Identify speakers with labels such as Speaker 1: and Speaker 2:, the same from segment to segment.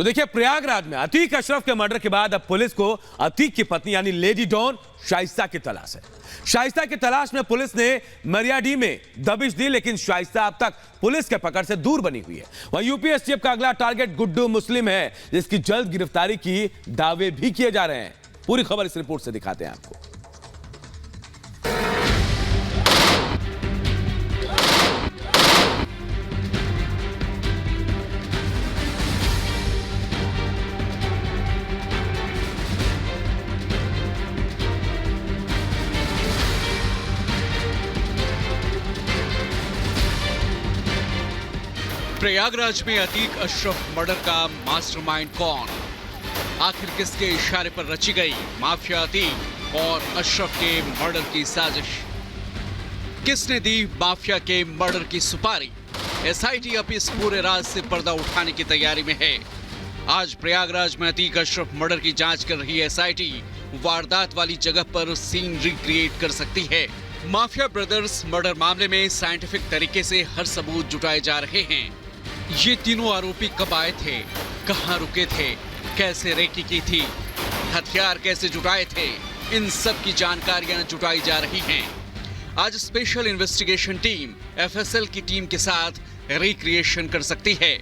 Speaker 1: तो देखिए, प्रयागराज में अतीक अशरफ के मर्डर के बाद अब पुलिस को अतीक की पत्नी यानी लेडी डॉन शाइस्ता की तलाश है। शाइस्ता की तलाश में पुलिस ने मरियाडीह में दबिश दी, लेकिन शाइस्ता अब तक पुलिस के पकड़ से दूर बनी हुई है। वहीं यूपी एसटीएफ का अगला टारगेट गुड्डू मुस्लिम है, जिसकी जल्द गिरफ्तारी की दावे भी किए जा रहे हैं। पूरी खबर इस रिपोर्ट से दिखाते हैं आपको।
Speaker 2: प्रयागराज में अतीक अशरफ मर्डर का मास्टरमाइंड कौन? आखिर किसके इशारे पर रची गई माफिया अतीक और अशरफ के मर्डर की साजिश? किसने दी माफिया के मर्डर की सुपारी? एसआईटी अब इस पूरे राज से पर्दा उठाने की तैयारी में है। आज प्रयागराज में अतीक अशरफ मर्डर की जांच कर रही एसआईटी वारदात वाली जगह पर सीन रिक्रिएट कर सकती है। माफिया ब्रदर्स मर्डर मामले में साइंटिफिक तरीके से हर सबूत जुटाए जा रहे हैं। ये तीनों आरोपी कब आए थे, कहां रुके थे, कैसे रेकी की थी, हथियार कैसे जुटाए थे, इन सब की जानकारियां जुटाई जा रही हैं। आज स्पेशल इन्वेस्टिगेशन टीम एफएसएल की टीम के साथ रिक्रिएशन कर सकती है।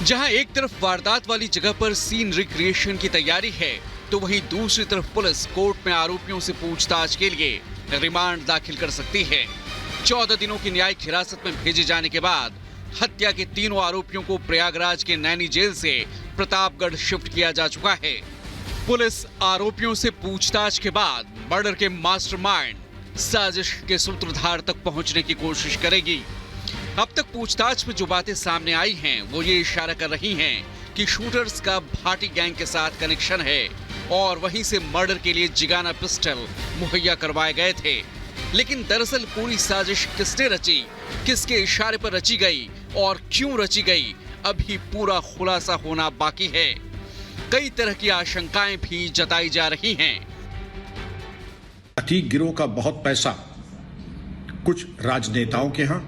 Speaker 2: जहां एक तरफ वारदात वाली जगह पर सीन रिक्रिएशन की तैयारी है, तो वहीं दूसरी तरफ पुलिस कोर्ट में आरोपियों से पूछताछ के लिए रिमांड दाखिल कर सकती है। 14 दिनों की न्यायिक हिरासत में भेजे जाने के बाद हत्या के तीनों आरोपियों को प्रयागराज के नैनी जेल से प्रतापगढ़ शिफ्ट किया जा चुका है। पुलिस आरोपियों से पूछताछ के बाद मर्डर के मास्टरमाइंड, साजिश के सूत्रधार तक पहुंचने की कोशिश करेगी। अब तक पूछताछ में जो बातें सामने आई हैं, वो ये इशारा कर रही हैं कि शूटर्स का भाटी गैंग के साथ कनेक्शन है और वहीं से मर्डर के लिए जिगाना पिस्टल मुहैया करवाए गए थे। लेकिन दरअसल पूरी साजिश किसने रची, किसके इशारे पर रची गई और क्यों रची गई, अभी पूरा खुलासा होना बाकी है। कई तरह की आशंकाएं भी जताई जा रही हैं।
Speaker 3: अतीक गिरोह का बहुत पैसा कुछ राजनेताओं के यहाँ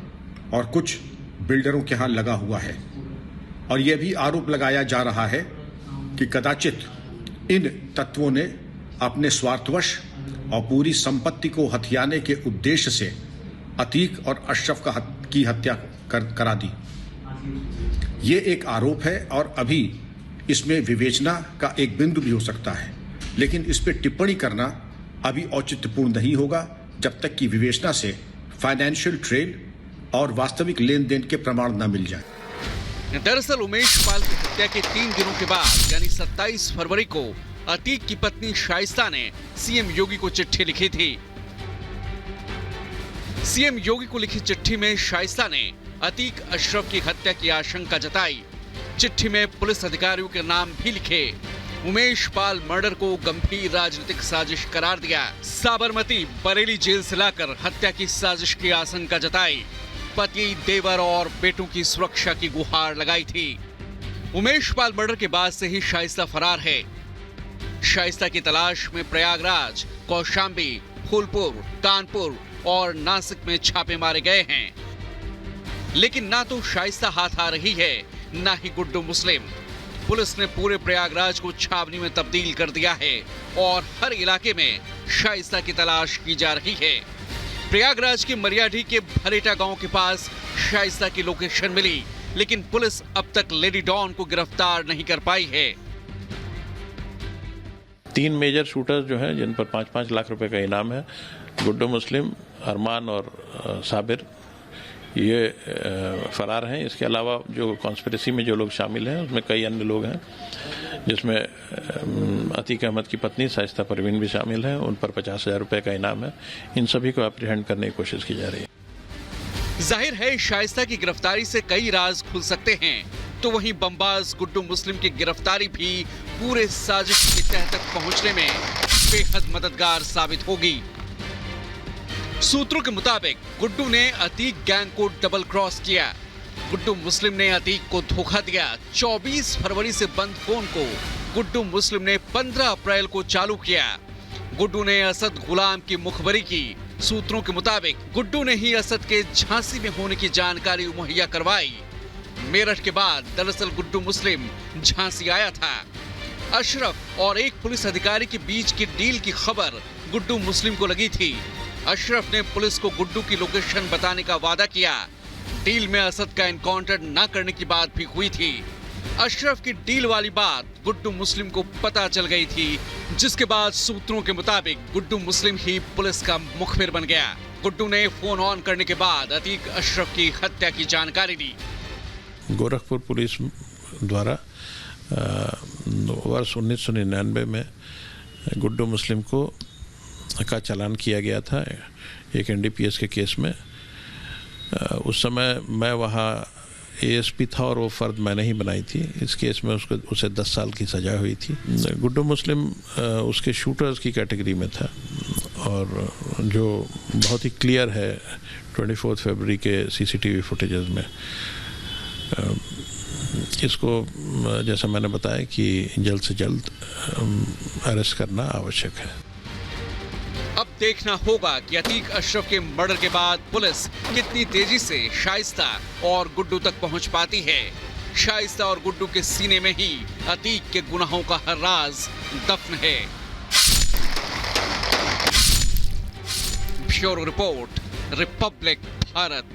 Speaker 3: और कुछ बिल्डरों के यहाँ लगा हुआ है, और यह भी आरोप लगाया जा रहा है कि कदाचित इन तत्वों ने अपने स्वार्थवश और पूरी संपत्ति को हथियाने के उद्देश्य से अतीक और अशरफ की हत्या करा दी। ये एक आरोप है और अभी इसमें विवेचना का एक बिंदु भी हो सकता है, लेकिन इस पर टिप्पणी करना अभी औचित्यपूर्ण नहीं होगा जब तक कि विवेचना से फाइनेंशियल ट्रेल और वास्तविक लेन देन के प्रमाण न मिल जाए।
Speaker 2: दरअसल उमेश पाल की हत्या के 3 दिनों के बाद यानी 27 फरवरी को अतीक की पत्नी शाइस्ता ने सीएम योगी को चिट्ठी लिखी थी। सीएम योगी को लिखी चिट्ठी में शाइस्ता ने अतीक अशरफ की हत्या की आशंका जताई। चिट्ठी में पुलिस अधिकारियों के नाम भी लिखे। उमेश पाल मर्डर को गंभीर राजनीतिक साजिश करार दिया। साबरमती बरेली जेल से लाकर हत्या की साजिश की आशंका जताई। पति, देवर और बेटों की सुरक्षा की गुहार लगाई थी। उमेश पाल मर्डर के बाद से ही शाइस्ता फरार है। शाइस्ता की तलाश में प्रयागराज, कौशांबी, फूलपुर, कानपुर और नासिक में छापे मारे गए हैं, लेकिन ना तो शाइस्ता हाथ आ रही है, ना ही गुड्डू मुस्लिम। पुलिस ने पूरे प्रयागराज को छावनी में तब्दील कर दिया है और हर इलाके में शाइस्ता की तलाश की जा रही है। प्रयागराज के मरियाडीह के भरेटा गांव के पास शाइस्ता की लोकेशन मिली, लेकिन पुलिस अब तक लेडी डॉन को गिरफ्तार नहीं कर पाई है।
Speaker 4: 3 मेजर शूटर जो हैं, जिन पर 5-5 लाख रुपए का इनाम है, गुड्डू मुस्लिम, अरमान और साबिर, ये फरार हैं। इसके अलावा जो कॉन्स्पिरेसी में जो लोग शामिल हैं, उसमें कई अन्य लोग हैं, जिसमें अतीक अहमद की पत्नी शाइस्ता परवीन भी शामिल है। उन पर 50,000 रुपए का इनाम है। इन सभी को अप्रीहेंड करने की कोशिश की जा रही है।
Speaker 2: जाहिर है शाइस्ता की गिरफ्तारी से कई राज खुल सकते हैं, तो वहीं बमबाज गुड्डू मुस्लिम की गिरफ्तारी भी पूरे साजिश की तह तक पहुंचने में बेहद मददगार साबित होगी। सूत्रों के मुताबिक गुड्डू ने अतीक गैंग को डबल क्रॉस किया। गुड्डू मुस्लिम ने अतीक को धोखा दिया। 24 फरवरी से बंद फोन को गुड्डू मुस्लिम ने 15 अप्रैल को चालू किया। गुड्डू ने असद गुलाम की मुखबरी की। सूत्रों के मुताबिक गुड्डू ने ही असद के झांसी में होने की जानकारी मुहैया करवाई। मेरठ के बाद दरअसल गुड्डू मुस्लिम झांसी आया था। अशरफ और एक पुलिस अधिकारी के बीच की डील की खबर गुड्डू मुस्लिम को लगी थी। अशरफ ने पुलिस को गुड्डू की लोकेशन बताने का वादा किया। डील में असद का एनकाउंटर न करने की बात भी हुई थी। अशरफ की डील वाली बात गुड्डू मुस्लिम को पता चल गई थी, जिसके बाद सूत्रों के मुताबिक गुड्डू मुस्लिम ही पुलिस का मुखबिर बन गया। गुड्डू ने फोन ऑन करने के बाद अतीक अशरफ की हत्या की जानकारी दी।
Speaker 4: गोरखपुर पुलिस द्वारा वर्ष 1999 में गुड्डू मुस्लिम को का चालान किया गया था एक एनडीपीएस के केस में। उस समय मैं वहाँ एएसपी था और वो फर्द मैंने ही बनाई थी। इस केस में उसे 10 साल की सजा हुई थी। गुड्डू मुस्लिम उसके शूटर्स की कैटेगरी में था और जो बहुत ही क्लियर है 24 फरवरी के सीसीटीवी फुटेजेस में। इसको जैसा मैंने बताया कि जल्द से जल्द अरेस्ट करना आवश्यक है।
Speaker 2: अब देखना होगा कि अतीक अशरफ के मर्डर के बाद पुलिस कितनी तेजी से शाइस्ता और गुड्डू तक पहुंच पाती है। शाइस्ता और गुड्डू के सीने में ही अतीक के गुनाहों का हर राज दफन है। Bureau report, Republic Bharat.